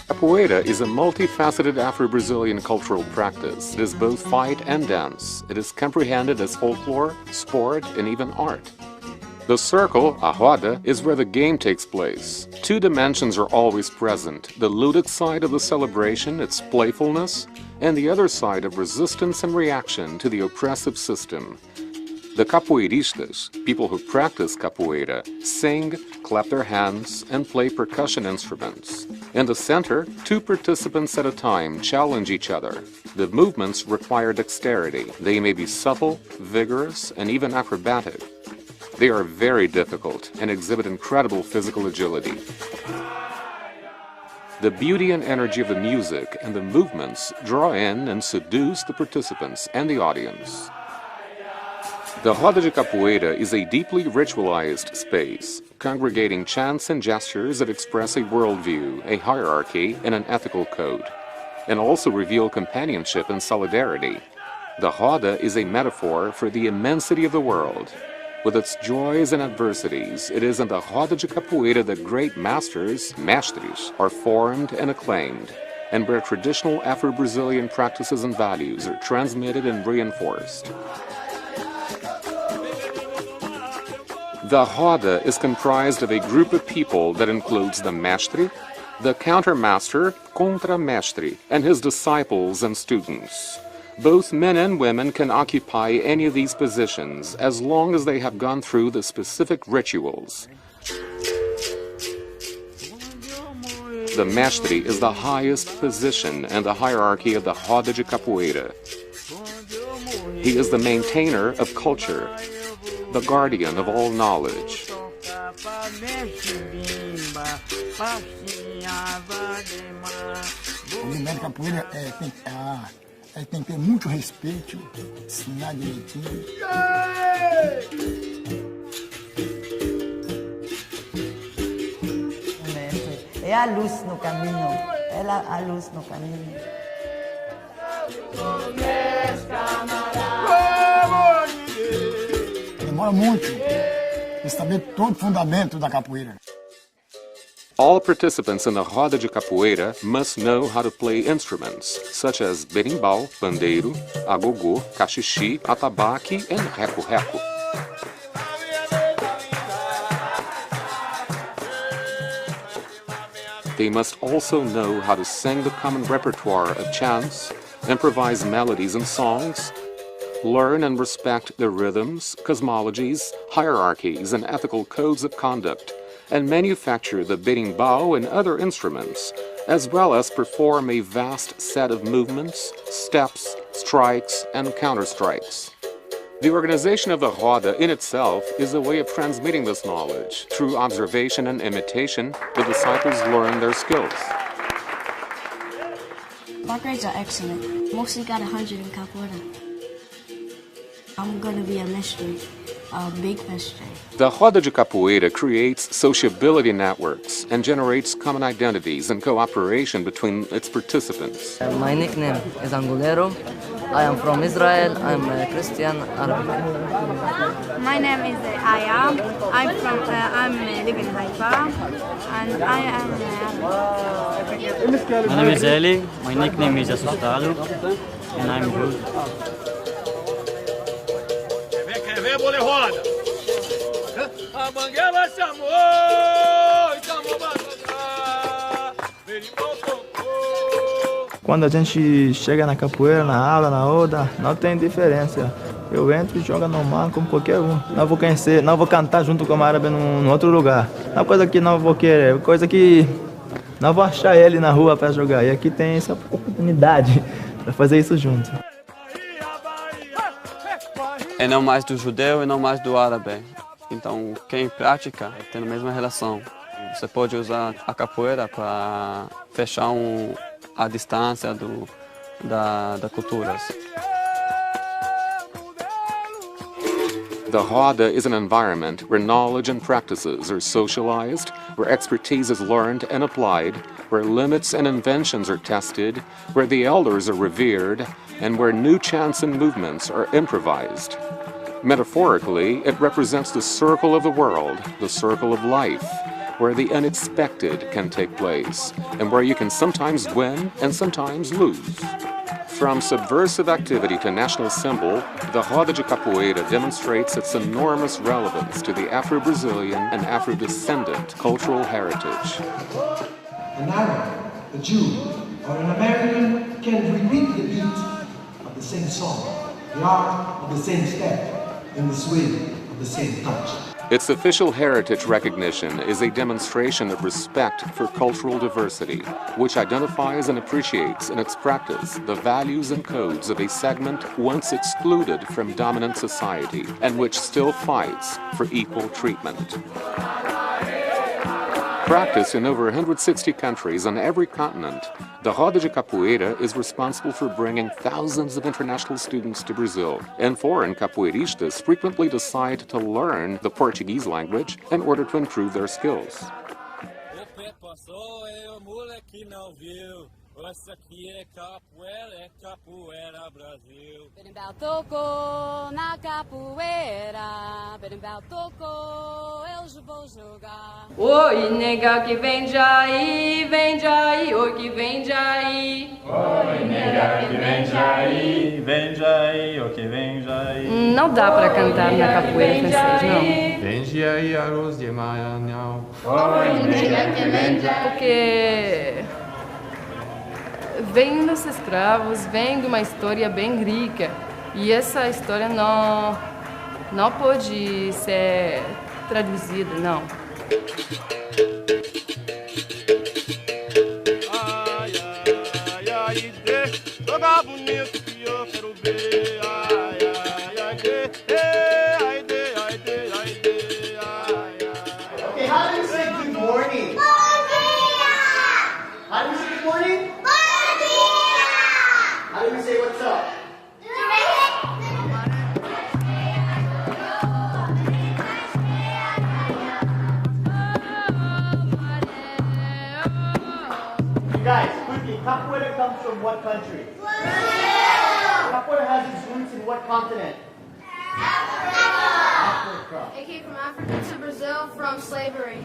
Capoeira is a multifaceted Afro-Brazilian cultural practice. It is both fight and dance. It is comprehended as folklore, sport, and even art. The circle, a roda, is where the game takes place. Two dimensions are always present: the ludic side of the celebration, its playfulness, and the other side of resistance and reaction to the oppressive system. The capoeiristas, people who practice capoeira, sing, clap their hands, and play percussion instruments. In the center, two participants at a time challenge each other. The movements require dexterity. They may be subtle, vigorous, and even acrobatic. They are very difficult and exhibit incredible physical agility. The beauty and energy of the music and the movements draw in and seduce the participants and the audience. The Roda de Capoeira is a deeply ritualized space, congregating chants and gestures that express a worldview, a hierarchy, and an ethical code, and also reveal companionship and solidarity. The Roda is a metaphor for the immensity of the world. With its joys and adversities, it is in the Roda de Capoeira that great masters, mestres, are formed and acclaimed, and where traditional Afro-Brazilian practices and values are transmitted and reinforced. The Roda is comprised of a group of people that includes the mestre, the countermaster, contramestre, and his disciples and students. Both men and women can occupy any of these positions as long as they have gone through the specific rituals. The mestre is the highest position in the hierarchy of the Roda de Capoeira. He is the maintainer of culture, the guardian of all knowledge. O movimento de capoeira tem que ter muito respeito, ensinar direitinho. É a luz no caminho, ela a luz no caminho. Demora muito para saber todo o fundamento da capoeira. All participants in the Roda de Capoeira must know how to play instruments, such as berimbau, pandeiro, agogô, cachixi, atabaque, and reco-reco. They must also know how to sing the common repertoire of chants, improvise melodies and songs, learn and respect the rhythms, cosmologies, hierarchies, and ethical codes of conduct, and manufacture the berimbau and other instruments, as well as perform a vast set of movements, steps, strikes, and counterstrikes. The organization of the Roda in itself is a way of transmitting this knowledge. Through observation and imitation, the disciples learn their skills. My grades are excellent. Mostly got 100 in capoeira. I'm going to be a mestre, a big mestre. The Roda de Capoeira creates sociability networks and generates common identities and cooperation between its participants. My nickname is Angolero. I am from Israel. I'm a Christian Arabic. My name is Aya. I'm live in Haifa, and I am Arabic. My name is Eli. My nickname is Assustado, and I'm Jude. Quando a gente chega na capoeira, na aula, na roda, não tem diferença. Eu entro e jogo normal como qualquer um. Não vou conhecer, não vou cantar junto com o árabe num outro lugar. Não é coisa que não vou querer, é coisa que não vou achar ele na rua para jogar. E aqui tem essa oportunidade para fazer isso junto. É não mais do judeu e não mais do árabe. Então, quem pratica tem a mesma relação. Você pode usar a capoeira para fechar a distância da culturas. The roda is an environment where knowledge and practices are socialized, where expertise is learned and applied, where limits and inventions are tested, where the elders are revered, and where new chants and movements are improvised. Metaphorically, it represents the circle of the world, the circle of life, where the unexpected can take place, and where you can sometimes win and sometimes lose. From subversive activity to national symbol, the Roda de Capoeira demonstrates its enormous relevance to the Afro-Brazilian and Afro-descendant cultural heritage. An Arab, a Jew, or an American can repeat the beat of the same song, the art of the same step, and the swing of the same touch. Its official heritage recognition is a demonstration of respect for cultural diversity, which identifies and appreciates in its practice the values and codes of a segment once excluded from dominant society and which still fights for equal treatment. Practiced in over 160 countries on every continent, the Roda de Capoeira is responsible for bringing thousands of international students to Brazil, and foreign capoeiristas frequently decide to learn the Portuguese language in order to improve their skills. Essa aqui é capoeira Brasil. Berimbau tocou na capoeira, berimbau tocou, eu vou jogar. Oi, nega que vem de aí, oi que vem de aí. Oi, nega que vem de aí, oi que vem de aí. Não dá pra cantar na capoeira francês, não. Vem de aí, arroz de Maranhão. Oi, nega que vem de aí. Porque vem dos escravos, vem de uma história bem rica. E essa história não pode ser traduzida, não. Ai, ai, ai, joga bonito que eu quero ver. Ai, ai, ai, ai, ai, ai. Okay, how do you say good morning? How do you say good morning? How do we say what's up? You guys, quickly, capoeira comes from what country? Capoeira has its roots in what continent? Africa. It came from Africa to Brazil from slavery.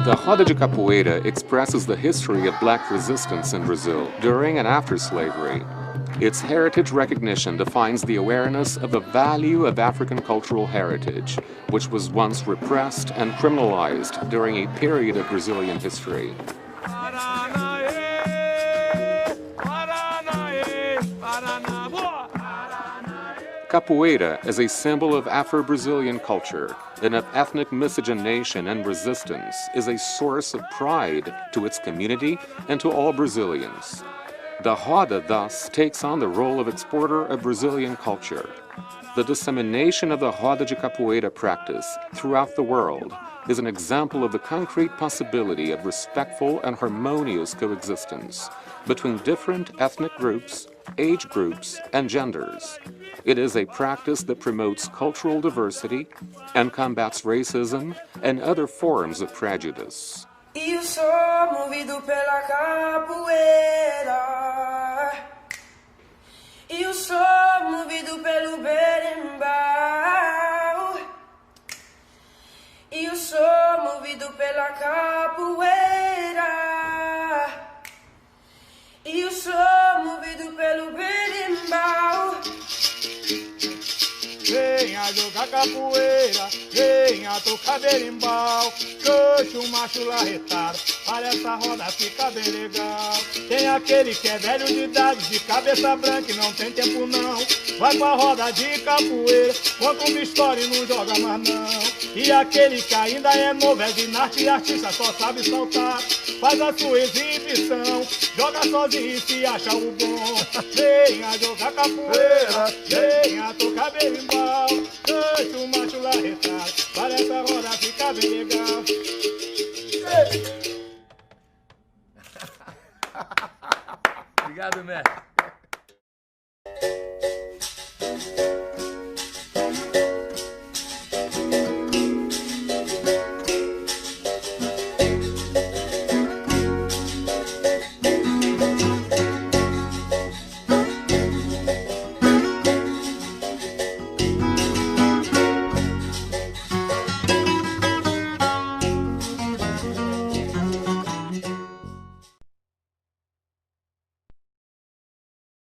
The Roda de Capoeira expresses the history of black resistance in Brazil during and after slavery. Its heritage recognition defines the awareness of the value of African cultural heritage, which was once repressed and criminalized during a period of Brazilian history. Capoeira, as a symbol of Afro-Brazilian culture and of ethnic miscegenation and resistance, is a source of pride to its community and to all Brazilians. The Roda thus takes on the role of exporter of Brazilian culture. The dissemination of the Roda de Capoeira practice throughout the world is an example of the concrete possibility of respectful and harmonious coexistence between different ethnic groups, age groups, and genders. It is a practice that promotes cultural diversity and combats racism and other forms of prejudice. Eu sou movido pela capoeira. Eu sou movido pelo berimbau. Eu sou movido pela capoeira. Eu sou movido pelo berimbau. Venha jogar capoeira, venha tocar berimbau. Coxo, macho, larretado, para essa roda fica bem legal. Tem aquele que é velho de idade, de cabeça branca e não tem tempo não. Vai com a roda de capoeira, conta uma história e não joga mais não. E aquele que ainda é novo, é ginasta e artista, só sabe saltar. Faz a sua exibição, joga sozinho e se acha o bom. Venha jogar capoeira, venha tocar berimbau. Coxo, macho, larretado, para essa roda fica bem legal.